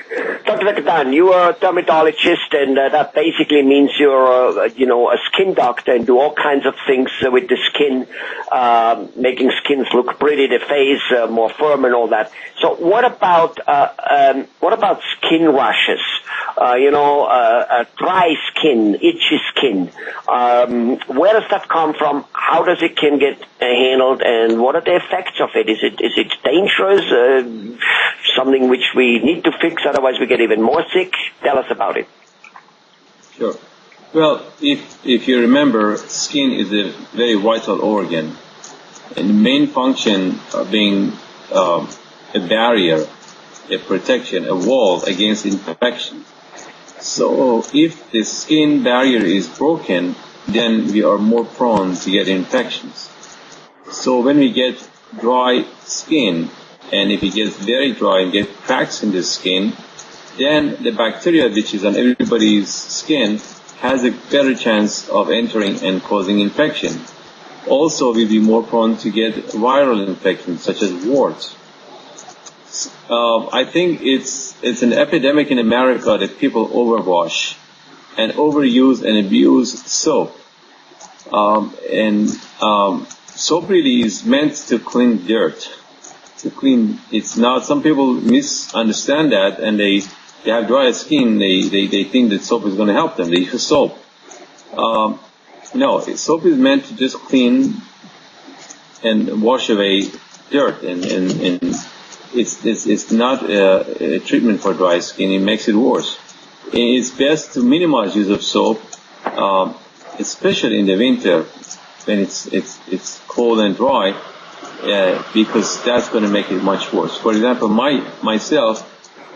Dr. Ghatan, you are a dermatologist, and that basically means you're, a skin doctor and do all kinds of things with the skin, making skins look pretty, the face more firm and all that. So what about skin rashes? Dry skin, itchy skin. Where does that come from? How does it can get handled, and what are the effects of it? Is it dangerous? Something which we need to fix, otherwise we get even more sick? Tell us about it. Sure. Well, if you remember, skin is a very vital organ, and the main function of being a barrier, a protection, a wall against infection. So if the skin barrier is broken, then we are more prone to get infections. So when we get dry skin, and if it gets very dry and get cracks in the skin, then the bacteria which is on everybody's skin has a better chance of entering and causing infection. Also, we'll be more prone to get viral infections such as warts. I think it's an epidemic in America that people overwash and overuse and abuse soap. Soap really is meant to clean dirt. It's not, some people misunderstand that, and they have dry skin, they think that soap is going to help them. They use soap. No, soap is meant to just clean and wash away dirt, and it's not a treatment for dry skin. It makes it worse. It's best to minimize use of soap, especially in the winter when it's cold and dry, because that's going to make it much worse. For example, myself,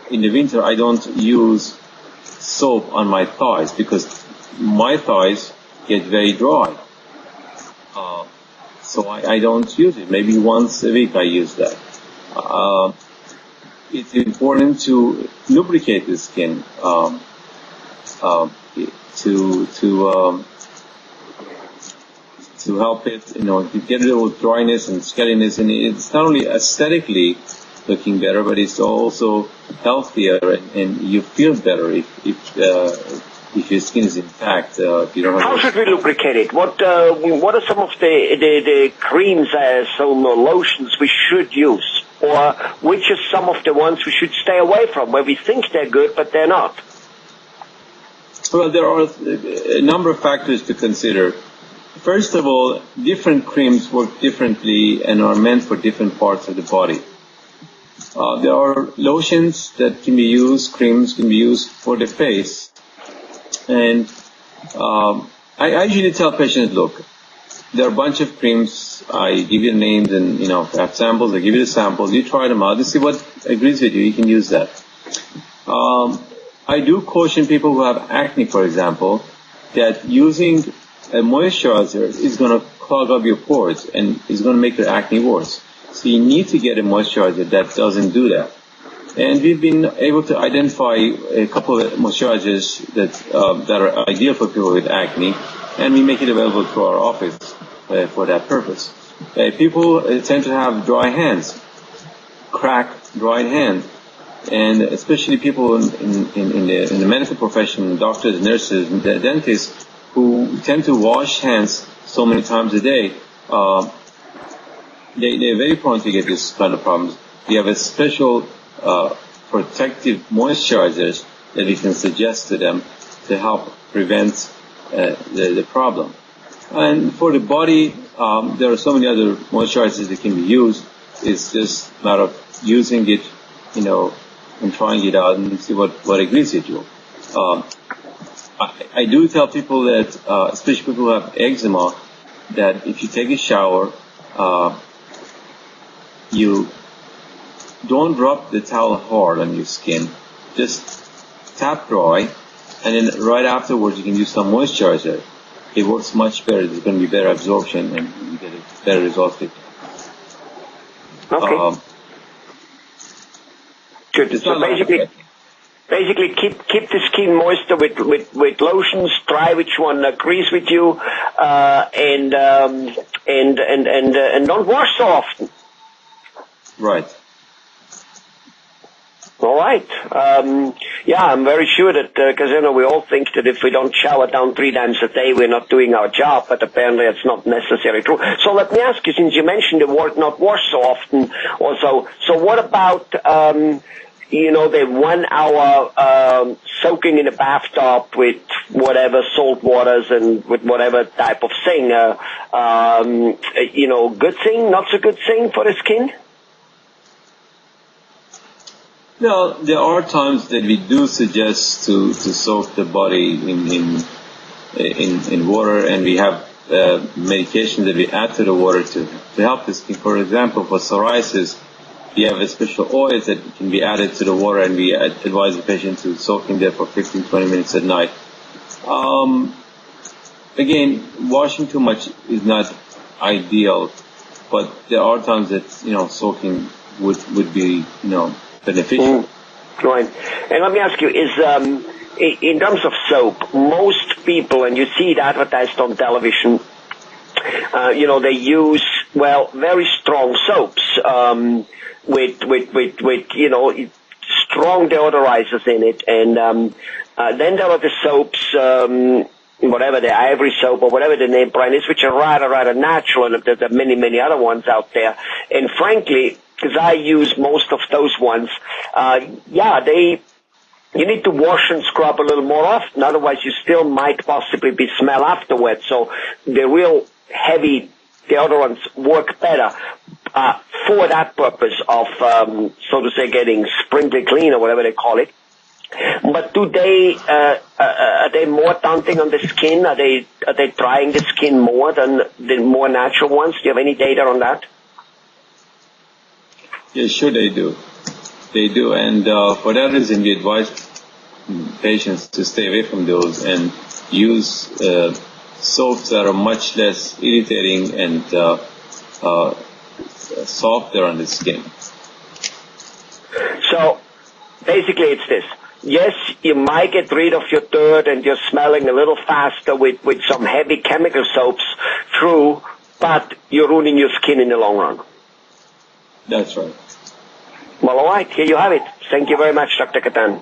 in the winter, I don't use soap on my thighs because my thighs get very dry. So I don't use it. Maybe once a week I use that. It's important to lubricate the skin, to help it, to get rid of dryness and scaliness, and it's not only aesthetically looking better, but it's also healthier, and you feel better if your skin is intact. If you don't have. How should we lubricate it? What are some of the creams, some lotions we should use, or which are some of the ones we should stay away from, where we think they're good but they're not? Well, there are a number of factors to consider. First of all, different creams work differently and are meant for different parts of the body. There are lotions that can be used, creams can be used for the face. And I usually tell patients, look, there are a bunch of creams. I give you the names and, have samples. I give you the samples. You try them out. You see what agrees with you. You can use that. I do caution people who have acne, for example, that using a moisturizer is going to clog up your pores and is going to make your acne worse. So you need to get a moisturizer that doesn't do that. And we've been able to identify a couple of moisturizers that are ideal for people with acne, and we make it available to our office for that purpose. People tend to have dry hands, cracked, dried hands, and especially people in the medical profession, doctors, nurses, dentists, who tend to wash hands so many times a day, they're very prone to get this kind of problems. We have a special protective moisturizers that we can suggest to them to help prevent the problem. And for the body, there are so many other moisturizers that can be used. It's just a matter of using it, and trying it out and see what agrees with you. I do tell people that, especially people who have eczema, that if you take a shower, you don't rub the towel hard on your skin. Just tap dry, and then right afterwards you can use some moisturizer. It works much better. There's going to be better absorption, and you get a better result with it. Okay. Good. So basically keep the skin moisture with lotions. Try which one agrees with you, and don't wash so often. Right. All right. Yeah, I'm very sure that, because, we all think that if we don't shower down 3 times a day, we're not doing our job, but apparently it's not necessarily true. So let me ask you, since you mentioned the word not wash so often also, so what about, the 1 hour soaking in a bathtub with whatever salt waters and with whatever type of thing, good thing, not so good thing for the skin? Well, there are times that we do suggest to soak the body in water, and we have medication that we add to the water to help the skin. For example, for psoriasis, we have a special oil that can be added to the water, and we advise the patient to soak in there for 15-20 minutes at night. Again, washing too much is not ideal, but there are times that soaking would be beneficial. Right. And let me ask you, is in terms of soap, most people, and you see it advertised on television, they use, very strong soaps with strong deodorizers in it, and then there are the soaps, whatever the ivory soap or whatever the name brand is, which are rather natural, and there are many other ones out there. And frankly, because I use most of those ones, you need to wash and scrub a little more often, otherwise you still might possibly be smell afterwards. So the real heavy deodorants work better for that purpose of, so to say, getting sprinkly clean or whatever they call it. But are they more daunting on the skin? Are they drying the skin more than the more natural ones? Do you have any data on that? Yeah, sure they do. They do, and for that reason we advise patients to stay away from those and use soaps that are much less irritating and softer on the skin. So basically it's this. Yes, you might get rid of your dirt and you're smelling a little faster with some heavy chemical soaps, true, but you're ruining your skin in the long run. That's right. Well, all right, here you have it. Thank you very much, Dr. Ghatan.